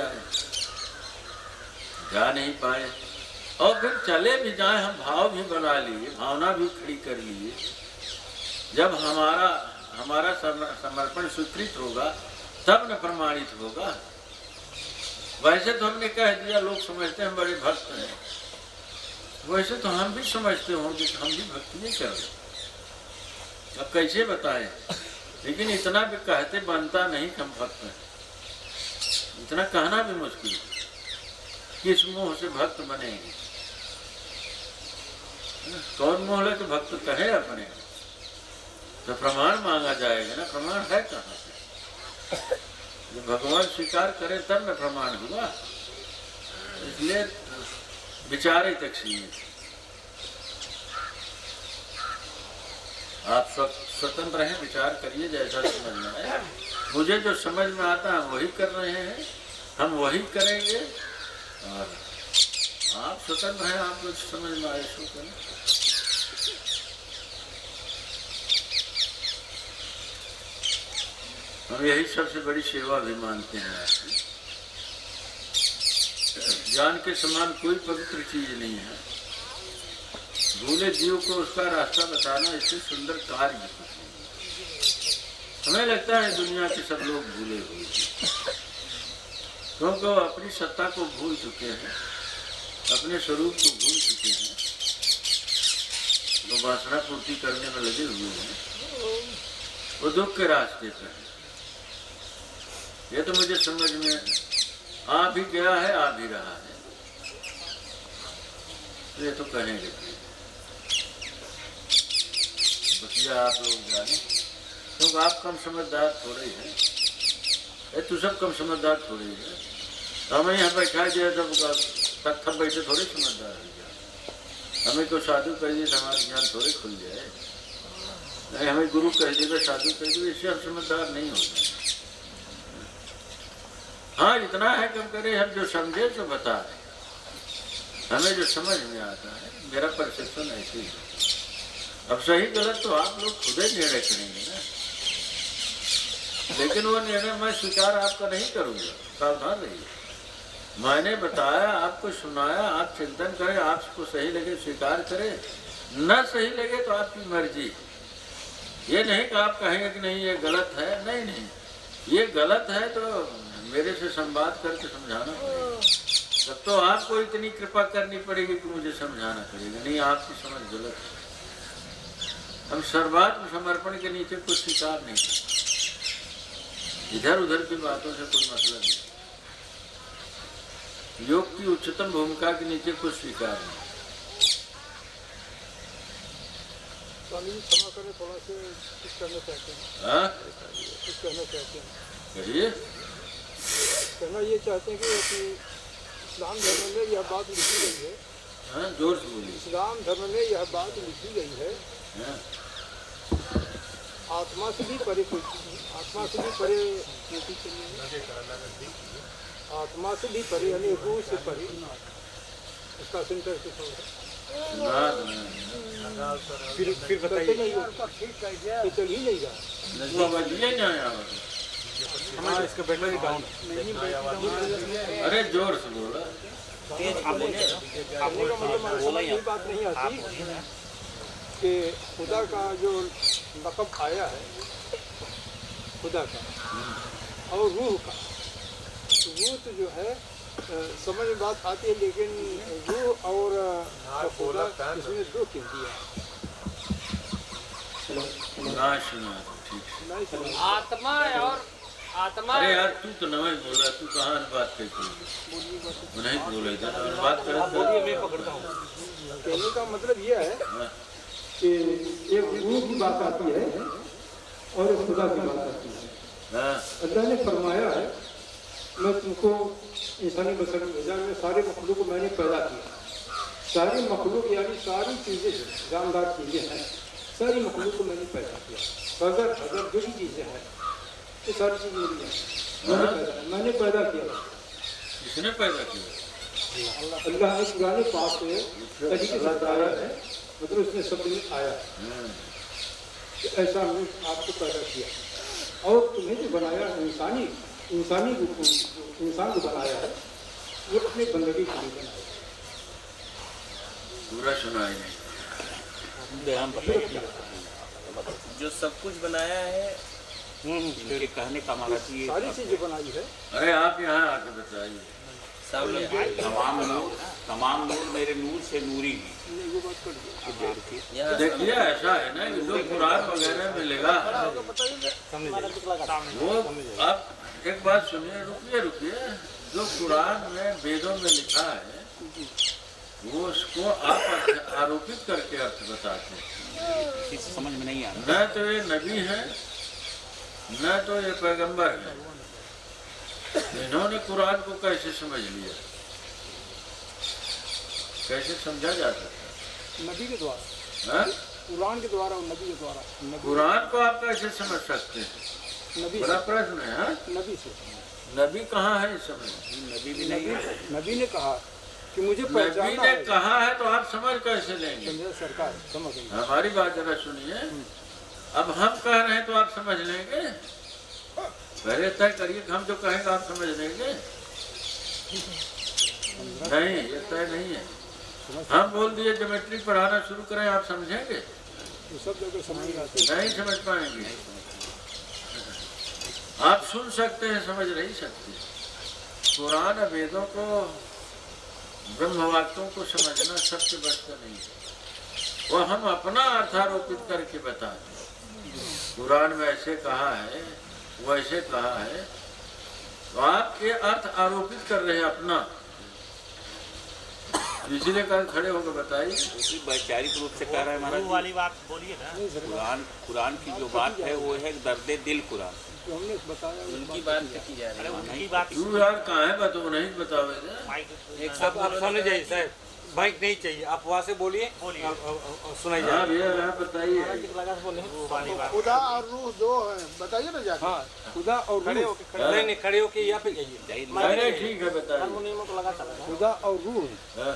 जाने, जा नहीं पाए। और फिर चले भी जाए, हम भाव भी बना लिए, भावना भी खड़ी कर लिए। जब हमारा समर्पण स्वीकृत होगा तब न प्रमाणित होगा। वैसे तो हमने कह दिया, लोग समझते हैं हम बड़े भक्त हैं, वैसे तो हम भी समझते होंगे कि हम भी भक्ति नहीं कर रहे। अब कैसे बताएं, लेकिन इतना भी कहते बनता नहीं कि हम भक्त हैं। इतना कहना भी मुश्किल है, किस मुंह से भक्त बनेंगे। कौन मुंह ले तो भक्त कहे अपने, तो प्रमाण मांगा जाएगा ना। प्रमाण है कहाँ से? जब भगवान स्वीकार करे तब न प्रमाण हुआ। इसलिए विचारे तक सीमित। आप स्वतंत्र हैं, विचार करिए जैसा समझ में आए। मुझे जो समझ में आता है वही कर रहे हैं, हम वही करेंगे। और आप स्वतंत्र हैं, आपको समझ में आए सो करें। हम यही सबसे बड़ी सेवा भी मानते हैं आपकी। ज्ञान के समान कोई पवित्र चीज नहीं है। भूले जीव को उसका रास्ता बताना इससे सुंदर कार्य है। हमें लगता है दुनिया के सब लोग भूले हुए हैं, क्योंकि वो अपनी सत्ता को भूल चुके हैं, अपने स्वरूप को भूल चुके हैं, वो वासना पूर्ति करने में लगे हुए हैं, वो दुख के रास्ते पर है। ये तो मुझे समझ में आ भी गया है, आ भी रहा है। ये तो कहेंगे बतिया आप लोग जाने, क्योंकि आप कम समझदार थोड़े ही हैं। ये तो सब कम समझदार थोड़े ही है। हमें यहाँ बैठा दिया तब थक बैठे थोड़े समझदार हो जाए। हमें को साधु कह दिए तो हमारा ज्ञान थोड़े खुल जाए। नहीं, हमें गुरु कह दिए, साधु कह दिए, इससे हम समझदार नहीं होते। हाँ, इतना है कम करे, हम जो समझे तो बता रहे, हमें जो समझ में आता है। मेरा परसेप्शन ऐसी है। अब सही गलत तो आप लोग खुद ही निर्णय करेंगे ना, लेकिन वो निर्णय मैं स्वीकार आपका नहीं करूँगा। सावधान रहिए। मैंने बताया, आपको सुनाया, आप चिंतन करें, आपको सही लगे स्वीकार करें, न सही लगे तो आपकी मर्जी। ये नहीं कि आप कहेंगे कि नहीं ये गलत है। नहीं नहीं, ये गलत है तो मेरे से संवाद करके समझाना पड़ेगा। तब तो आपको इतनी कृपा करनी पड़ेगी कि मुझे समझाना पड़ेगा। नहीं, आपकी समझ गलत है। हम सर्वात्म समर्पण के नीचे कुछ स्वीकार नहीं करते। इधर उधर की बातों से कोई मतलब नहीं। योग की उच्चतम भूमिका के नीचे कुछ स्वीकार नहीं। स्वामी जी क्षमा करें, थोड़ा से कुछ कहना चाहते हैं। हाँ, कुछ कहना चाहते हैं। कहिए। कहना ये चाहते हैं कि इस्लाम धर्म में यह बात लिखी गई है। हाँ, जोर से बोलिए। इस्लाम धर्म में यह बात लिखी गई है, हाँ। आत्मा से भी परे कोई चीज, आत्मा से भी परे कोई चीज, आत्मा से भी परे यानी रूह से परे। उसका सेंटर से फिर बताइए नहीं चल ही नहीं रहा। हमारा इसका बैटरी डाउन। अरे जोर से बोला। ये बात नहीं आती कि खुदा का जो लक़ब आया है, खुदा का और रूह का, रूह तो जो है समझ में बात आती है, लेकिन रूह और खुदा इसमें दो क्यों दिया? आत्मा और आत्मा। अरे यार, तू तो नवाज बोला, तू कहाँ बात करती नहीं बोले बात कर। मैं पकड़ता हूँ। कहने का मतलब यह है कि एक रूह की बात आती है और एक खुदा की बात आती है। अल्लाह ने फरमाया है, मैं तुमको इंसानी बशर में सारे मखलूक को मैंने पैदा किया। सारी मखलूक यानी सारी चीज़ें जानदार चीज़ें हैं, सारी मखलूक को मैंने पैदा किया। अगर जो भी चीज़ें हैं ये सारी चीज़ें मेरी हैं, मैंने पैदा किया। किसने पैदा किया? अल्लाह ने पुराने पास से तरीके से बताया है, मतलब उसने शब्द में आया कि ऐसा हमने आपको पैदा किया और तुम्हें जो बनाया इंसानी इंसान को बनाया है, वो अपने बंदगी के लिए बनाया है। पूरा सुना ही नहीं। जो सब कुछ बनाया है इनके कहने का हमारा ये सारी चीजें बनाई है। अरे आप यहाँ आके बताइए। सामने तमाम नूर मेरे नूर से नूरी हैं। यहाँ देखिए ऐसा है ना कि जो कुरान वगैरह में मिलेगा वो आप एक बात सुनिए, रुकिए। जो कुरान में वेदों में लिखा है वो उसको आप आरोपित करके अर्थ बताते हैं। किसी से समझ में नहीं आ रहा। न तो ये नबी है न तो ये पैगंबर है, इन्होंने कुरान को कैसे समझ लिया, कैसे समझा जा सकता नबी के द्वारा, है? कुरान के द्वारा और नबी के द्वारा। कुरान को आप कैसे समझ सकते हैं? नबी बड़ा प्रश्न है। हाँ? नबी से नबी कहाँ है इस समय? नबी भी नहीं है। नबी ने कहा कि मुझे नबी पहचाना ने है। कहा है तो आप समझ कैसे लेंगे? समझे सरकार, समझ गई। हमारी बात जरा सुनिए। अब हम कह रहे हैं तो आप समझ लेंगे? पहले तय करिए कि हम जो कहेंगे आप समझ लेंगे। नहीं, ये तय नहीं है। हम बोल दिए ज्योमेट्री पढ़ाना शुरू करें, आप समझेंगे? ये सब जगह समझ आते नहीं समझ पाएंगे। आप सुन सकते हैं, समझ नहीं सकते। कुरान वेदों को, ब्रह्मवाक्यों को समझना सबसे बस का नहीं है। वो हम अपना अर्थ आरोपित करके बताते हैं। कुरान में ऐसे कहा है, वैसे कहा है, तो आप ये अर्थ आरोपित कर रहे हैं अपना। इसीलिए कल खड़े होकर बताइए। क्योंकि वैचारिक रूप से कह रहे हैं महाराज वाली बात बोलिए ना। कुरान की जो बात है वो है दर्द दिल कुरान। तो हमने बताया उनकी बात की जा रही है। उनकी बात तू यार कहाँ है, बता नहीं बतावे। एक आप सामने जाइए साहब, माइक नहीं चाहिए, आप वहाँ से बोलिए सुनाई हाँ जाए। भैया यहाँ बताइए। खुदा और रूह दो हैं, बताइए ना जाके। हाँ, खुदा और रूह, नहीं खड़े होके यहाँ पे जाइए। नहीं ठीक है बताइए। खुदा और रूह हाँ,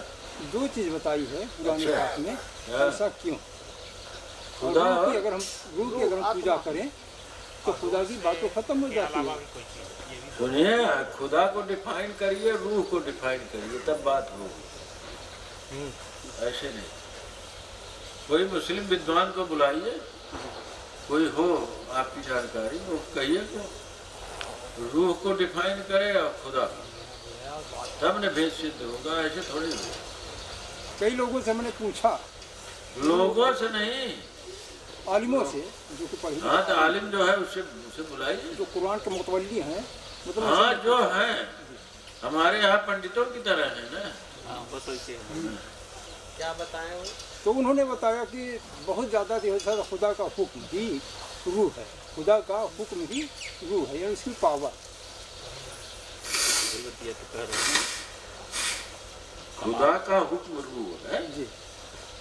दो चीज बताई है पुरानी अच्छा। बात में। हाँ। ऐसा क्यों? खुदा रूह की और अगर हम पूजा करें तो खुदा की बात तो खत्म हो जाती है। सुनिए, खुदा को डिफाइन करिए, रूह को डिफाइन करिए, तब बात होगी। ऐसे नहीं। कोई मुस्लिम विद्वान को बुलाइए, कोई हो आपकी जानकारी, वो कहिए को रूह को डिफाइन करे और खुदा को, तब ने भेद सिद्ध होगा। ऐसे थोड़ी होगा। कई लोगों से मैंने पूछा, लोगों से नहीं, आलिमों से जो कि पढ़े, हाँ तो आलिम जो है उससे बुलाइए। जो कुरान के मुतवल्ली हैं, मतलब हाँ जो है हमारे यहाँ पंडितों की तरह है ना। बस वैसे क्या बताएं वो? तो उन्होंने बताया कि बहुत ज़्यादा जो है खुदा का हुक्म ही रूह है। खुदा का हुक्म ही रूह है, यानी इसकी पावर। खुदा का हुक्म रूह है। जी,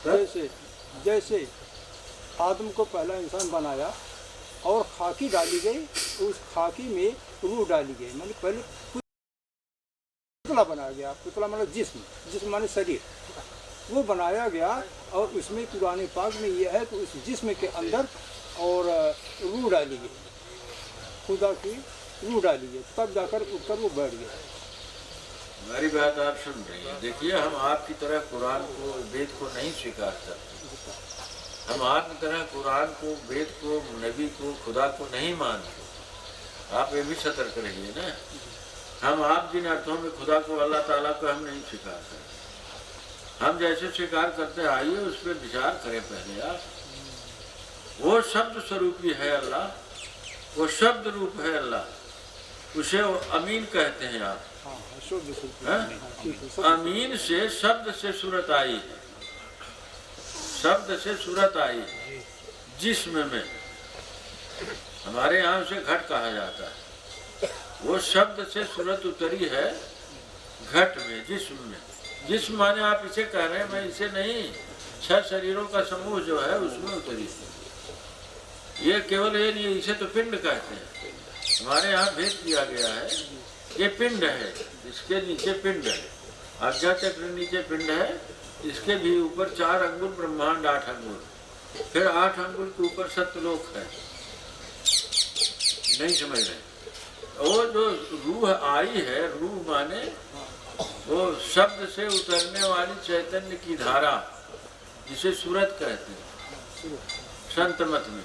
जैसे जैसे आदम को पहला इंसान बनाया और खाकी डाली गई, उस खाकी में रूह डाली गई। माने पहले पुतला बनाया गया। पुतला माने जिस्म, जिस्म माने शरीर, वो बनाया गया। और उसमें कुरान पाक में यह है कि उस जिस्म के अंदर और रूह डाली गई, खुदा की रूह डाली गई, तब जाकर उठकर वो बैठ गया। हमारी बात आप सुन रही हैं। देखिए, हम आपकी तरह कुरान को, वेद को नहीं स्वीकार करते। हम आपकी तरह कुरान को, वेद को, नबी को, खुदा को नहीं मानते। आप ये भी सतर्क रहिए ना। हम आप जिन अर्थों में खुदा को, अल्लाह ताला को हम नहीं स्वीकार करते। हम जैसे स्वीकार करते आइए उस पर विचार करें पहले आप। वो शब्द स्वरूपी है अल्लाह, वो शब्द रूप है अल्लाह, उसे अमीन कहते हैं आप। हाँ, शुद्ध शुद्ध। हैं? ठीक है, सब अमीन से, शब्द से सूरत आई है, शब्द से सूरत आई है जिस्म में। हमारे यहाँ उसे घट कहा जाता है। वो शब्द से सूरत उतरी है घट में, जिस्म में। जिस्म माने आप इसे कह रहे हैं, मैं इसे नहीं, 6 शरीरों का समूह जो है उसमें उतरी है। ये केवल ये नहीं, इसे तो पिंड कहते हैं। हमारे यहाँ भेद किया गया है, ये पिंड है, इसके नीचे पिंड है, आज्ञा चक्र नीचे पिंड है, इसके भी ऊपर 4 अंगुल ब्रह्मांड, 8 अंगुल, फिर 8 अंगुल के ऊपर सत्यलोक है। नहीं समझ रहे? वो जो रूह आई है, रूह माने वो शब्द से उतरने वाली चैतन्य की धारा, जिसे सूरत कहते हैं संत मत में,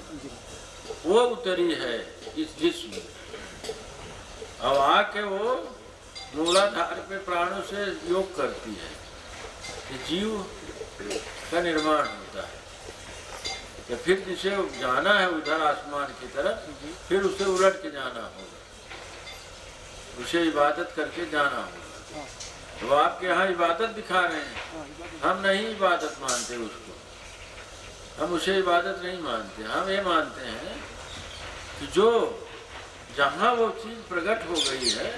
वो उतरी है इस जिस्म में। अब आके वो मूलाधार पे प्राणों से योग करती है कि जीव का निर्माण होता है। या फिर जिसे जाना है उधर आसमान की तरफ, फिर उसे उलट के जाना होगा, उसे इबादत करके जाना होगा। तो आपके यहाँ इबादत दिखा रहे हैं, हम नहीं इबादत मानते उसको, हम उसे इबादत नहीं मानते। हम ये मानते हैं कि जो जहाँ वो चीज़ प्रकट हो गई है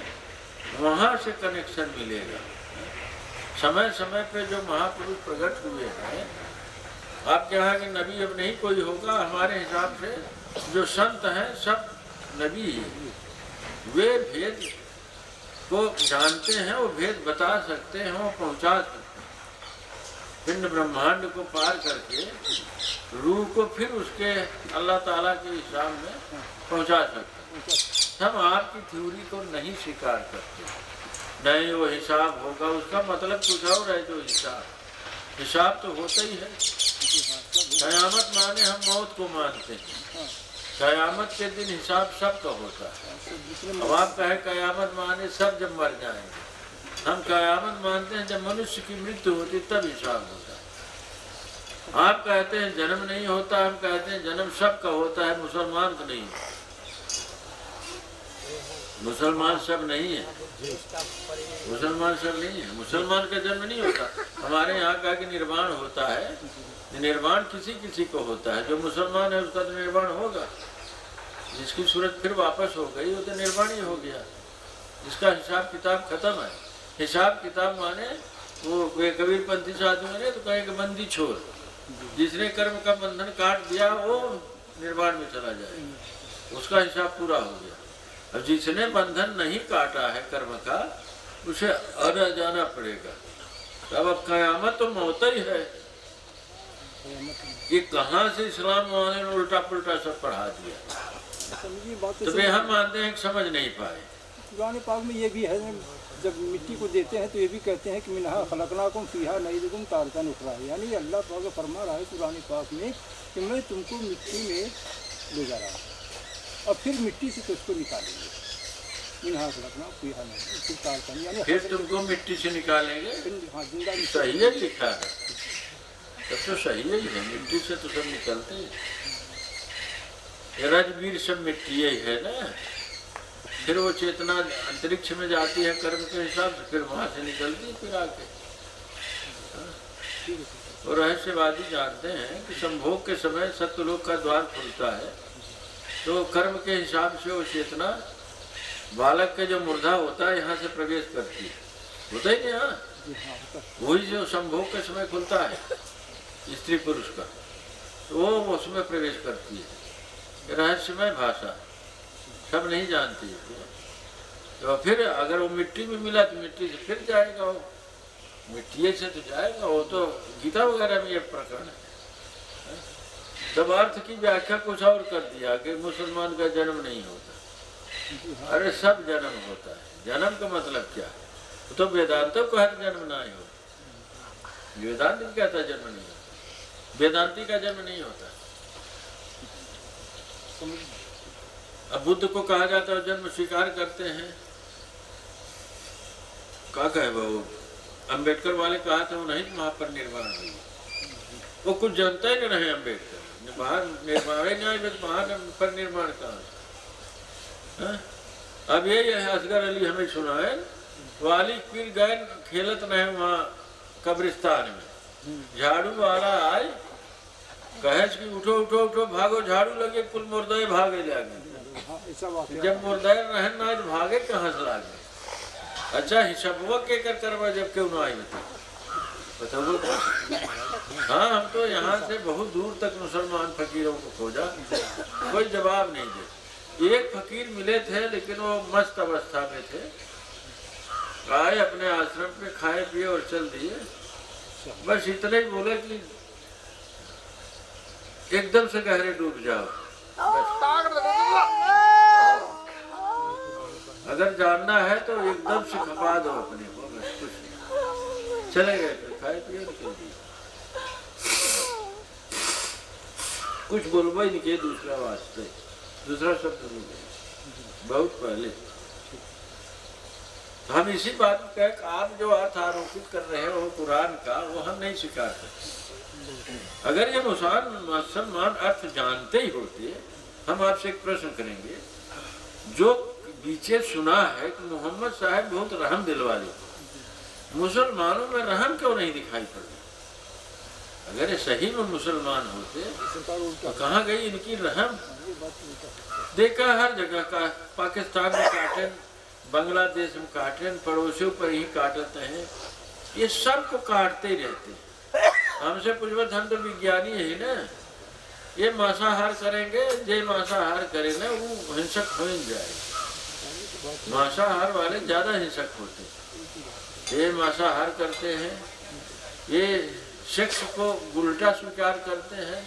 वहाँ से कनेक्शन मिलेगा। समय समय पे जो महापुरुष प्रकट हुए हैं, आपके यहाँ के नबी अब नहीं कोई होगा, हमारे हिसाब से जो संत हैं सब नबी हैं। वे भेद को जानते हैं, वो भेद बता सकते हैं, वो पहुँचा सकते हैं। पिंड ब्रह्मांड को पार करके रूह को फिर उसके अल्लाह ताला के हिसाब में पहुँचा सकते हैं। हम आपकी थ्योरी को नहीं स्वीकार करते। नहीं वो हिसाब होगा, उसका मतलब कुछ और है। जो हिसाब तो होता ही है। कयामत माने हम मौत को मानते हैं, कयामत के दिन हिसाब सबका होता है। अब आप कहे कयामत माने सब जब मर जाएंगे, हम कयामत मानते हैं जब मनुष्य की मृत्यु होती तब हिसाब होता है। आप कहते हैं जन्म नहीं होता, हम कहते हैं जन्म सबका होता है, मुसलमान का नहीं है। मुसलमान सब नहीं है, मुसलमान सब नहीं है। मुसलमान का जन्म नहीं होता। हमारे यहाँ का कि निर्वाण होता है, निर्वाण किसी किसी को होता है। जो मुसलमान है उसका तो निर्वाण होगा, जिसकी सूरत फिर वापस हो गई वो तो निर्वाण ही हो गया, जिसका हिसाब किताब खत्म है। हिसाब किताब माने वो कबीरपंथी साधु ने तो कहे कि बंदी छोड़, जिसने कर्म का बंधन काट दिया वो निर्वाण में चला जाएगा, उसका हिसाब पूरा हो गया। अब जिसने बंधन नहीं काटा है कर्म का, उसे आना जाना पड़ेगा। अब कयामत तो मौत ही है। ये कहाँ से इस्लाम वाले ने उल्टा पुल्टा सब पढ़ा दिया। तो वे हम मानते हैं कि समझ नहीं पाए। कुरान पाक में ये भी है, जब मिट्टी को देते हैं तो ये भी कहते हैं कि मिनहा खलकनाकुम फीहा नईदुकुम तारतन उखरा। यानी अल्लाह पाक फरमा रहा है कुरान पाक में कि मैं तुमको मिट्टी में ले जा रहा हूँ और फिर मिट्टी से तुझको निकालेंगे। मिनहा खलकना फीहा नईदुकुम तारतन, यानी फिर तुमको मिट्टी से निकालेंगे। हाँ, जिंदा सही है लिखा है, तब तो सही ही है। मिट्टी से तो सब निकलते हैं। रजबीर सब मिट्टी ही है ना। फिर वो चेतना अंतरिक्ष में जाती है कर्म के हिसाब से, फिर वहाँ से निकलती है फिर आके। और रहस्यवादी जानते हैं कि संभोग के समय सत्यलोक का द्वार खुलता है, तो कर्म के हिसाब से वो चेतना बालक के जो मुर्दा होता है यहाँ से प्रवेश करती है। होता ही नहीं, हाँ वही जो संभोग के समय खुलता है स्त्री पुरुष का, तो वो उसमें प्रवेश करती है। रहस्यमय भाषा सब नहीं जानती है। तो फिर अगर वो मिट्टी में मिला तो मिट्टी से फिर जाएगा, वो मिट्टी से तो जाएगा। वो तो गीता वगैरह में ये प्रकरण है। तब अर्थ की व्याख्या कुछ और कर दिया कि मुसलमान का जन्म नहीं होता। अरे सब जन्म होता है। जन्म का मतलब क्या है? तो वेदांतों को हर जन्म नहीं होता। वेदांत कहता जन्म नहीं होता, वेदांती का जन्म नहीं होता। अब बुद्ध को कहा जाता है जन्म स्वीकार करते हैं। क्या कहे वो अम्बेडकर वाले कहा था वो नहीं वहाँ पर निर्माण हुई। वो कुछ जानता ही नहीं रहे अम्बेडकर। बाहर निर्माण ही नहीं, बाहर पर निर्माण कहा। अब यही है असगर अली हमें सुना है, वाली पीर गए खेलत रहे वहाँ कब्रिस्तान में। झाड़ू वाला आए कहे कि उठो उठो उठो भागो, झाड़ू लगे कुल मुर्दे भागे जागे। जब मुर्दे रहन ना भागे कहाँ से लागे। अच्छा हिसाब के करवा जब क्यों ना आई बताओ। हाँ हम तो यहाँ से बहुत दूर तक मुसलमान फकीरों को खोजा, कोई जवाब नहीं दे। एक फकीर मिले थे लेकिन वो मस्त अवस्था में थे। आए अपने आश्रम पे खाए पिए और चल दिए। बस इतना ही बोले कि एकदम से गहरे डूब जाओ। अगर जानना है तो एकदम से खपा दो अपने को, बस कुछ नहीं। चले गए फिर खाए पिए चल दिए। कुछ बोलबा ही नहीं किए दूसरा वास्ते, दूसरा शब्द नहीं गए बहुत पहले। हम इसी बात को कह, आप जो अर्थ आरोपित कर रहे हो कुरान का, वो हम नहीं स्वीकार करते। अगर ये मुसलमान अर्थ जानते ही होते, हम आपसे एक प्रश्न करेंगे, जो पीछे सुना है कि मोहम्मद साहब बहुत रहम दिल वाले, मुसलमानों में रहम क्यों नहीं दिखाई पड़ती? अगर ये सही में मुसलमान होते तो कहाँ गई इनकी रहम? देखा हर जगह का, पाकिस्तान में काटन, बांग्लादेश में काटन, पड़ोसियों पर ही काटते हैं, ये सब को काटते ही रहते हैं। हमसे पूछो हम तो विज्ञानी है ना, ये मांसाहार करेंगे, जे मांसाहार करे ना वो हिंसक हो ही जाएगा। मांसाहार वाले ज्यादा हिंसक होते हैं। ये मांसाहार करते हैं, ये सेक्स को उल्टा स्वीकार करते हैं,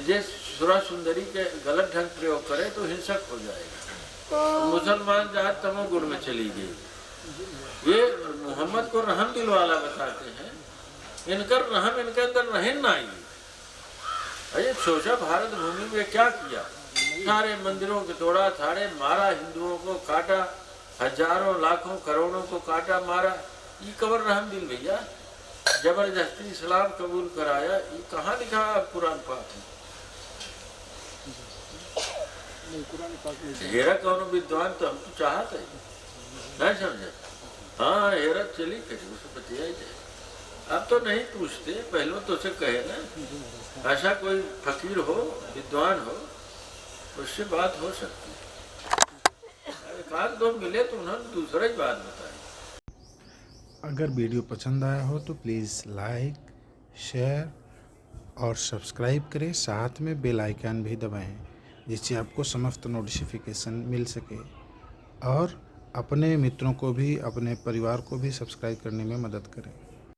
जे सुरा सुंदरी के गलत ढंग प्रयोग करे तो हिंसक हो जाएगा। मुसलमान जात तमोगुण में चली गई। ये मोहम्मद को रहम दिल वाला बताते हैं, इनकर रहम इनके अंदर रहन ना आई। अरे सोचा भारत भूमि में क्या किया, सारे मंदिरों को तोड़ा, सारे मारा, हिंदुओं को काटा, हजारों लाखों करोड़ों को काटा मारा। ये कबर रहम दिल भैया, जबरदस्ती इस्लाम कबूल कराया, ये कहाँ लिखा है कुरान पाक में? हेरा कौन विद्वान तो हम तो चाहते नहीं समझे। हाँ हेरा चली कहीं उसे बतिया जाए, अब तो नहीं पूछते, पहले तो उसे कहे ना, ऐसा कोई फकीर हो विद्वान हो उससे बात हो सकती है। एक आध दो मिले तो उन्होंने दूसरा ही बात बताई। अगर वीडियो पसंद आया हो तो प्लीज़ लाइक, शेयर और सब्सक्राइब करें, साथ में बेल आइकन भी दबाएं जिससे आपको समस्त नोटिफिकेशन मिल सके, और अपने मित्रों को भी, अपने परिवार को भी सब्सक्राइब करने में मदद करें।